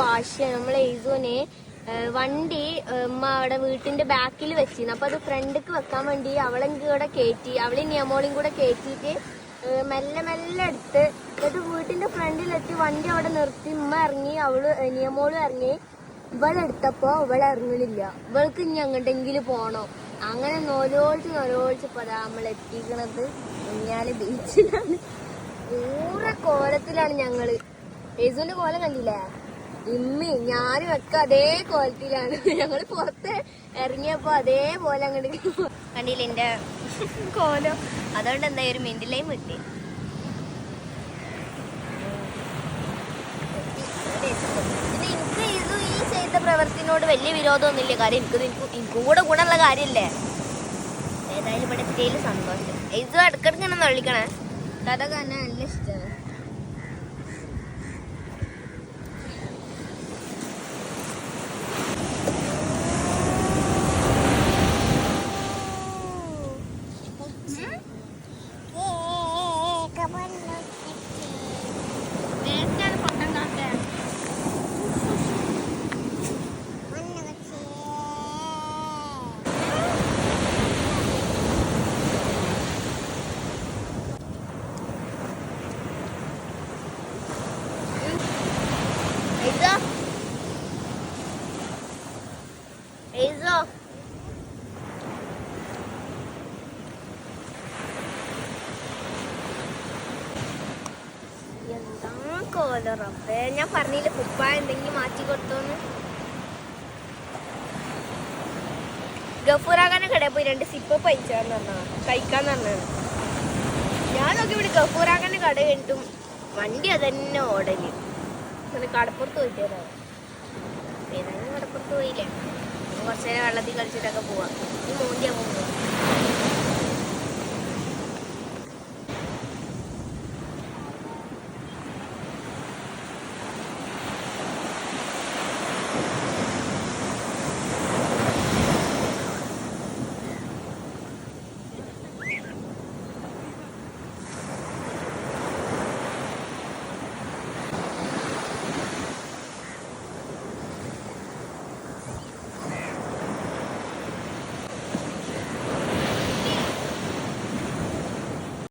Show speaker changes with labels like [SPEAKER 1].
[SPEAKER 1] വാശിയാണ്. നമ്മളെ ഈസോനെ വണ്ടി ഉമ്മ അവിടെ വീട്ടിന്റെ ബാക്കിൽ വെച്ചിരുന്നു. അപ്പൊ അത് ഫ്രണ്ടിക്ക് വെക്കാൻ വേണ്ടി അവളെങ്കിൽ കൂടെ കയറ്റി, അവളെ നിയമോളിയും കൂടെ കയറ്റിയിട്ട് മെല്ലെ മെല്ലെ എടുത്ത് എന്നിട്ട് വീട്ടിന്റെ ഫ്രണ്ടിലെത്തി വണ്ടി അവിടെ നിർത്തി. ഉമ്മ ഇറങ്ങി, നിയമോളും ഇറങ്ങി. ഇവളെടുത്തപ്പോ ഇവളെ ഇറങ്ങണില്ല. ഇവൾക്ക് ഇനി അങ്ങോട്ടെങ്കിലും പോണോ. അങ്ങനെ നൊലോളിച്ച് പതാ നമ്മൾ എത്തിക്കണത് കുഞ്ഞാല് ബീച്ചിലാണ്. പൂറ കോലത്തിലാണ് ഞങ്ങള്. യേസുവിന്റെ കോലം കണ്ടില്ലേ? ഇമ്മി ഞാനും ഒക്കെ അതേ കോലത്തിലാണ്. ഞങ്ങള് പുറത്ത് ഇറങ്ങിയപ്പോ അതേപോലെ അങ്ങോട്ട് കണ്ടില്ല എന്റെ കോലം. അതുകൊണ്ട് എന്താ ഒരു മിന്റിലേയും കിട്ടി. എനിക്ക് ഇത് ഈ ചെയ്ത പ്രവൃത്തിനോട് വലിയ വിരോധമൊന്നുമില്ല. കാര്യം എനിക്കും കൂടെ ഗുണമുള്ള കാര്യമല്ലേ. ഏതായാലും ഇവിടെ എത്തിയതിൽ സന്തോഷം. ഇത് ഇടക്കിടക്ക് ഇങ്ങനെ വിളിക്കണേ. അതൊക്കെ തന്നെ നല്ല ഇഷ്ടമാണ്. റബ്ബേ, ഞാൻ പറഞ്ഞില്ല കുപ്പായ എന്തെങ്കിലും മാറ്റി കൊടുത്തോന്ന്. ഗഫൂറാക്കാന്റെ കടയിൽ പോയി 2 സിപ്പ് പൈച്ചാന്ന് പറഞ്ഞാ കഴിക്കാന്ന് പറഞ്ഞാണ്. ഞാൻ നോക്കി ഇവിടെ ഗഫൂറാക്കാന്റെ കട കഴിഞ്ഞിട്ടും വണ്ടി അതന്നെ ഓടല്. അങ്ങനെ കടപ്പുറത്ത് പോയിട്ട് വരാം. ഏതായാലും കടപ്പുറത്ത് പോയില്ലേ, കുറച്ചു നേരം വെള്ളത്തിൽ കളിച്ചിട്ടൊക്കെ പോവാം. ഈ മോന്തിയാ പോകുന്നത്.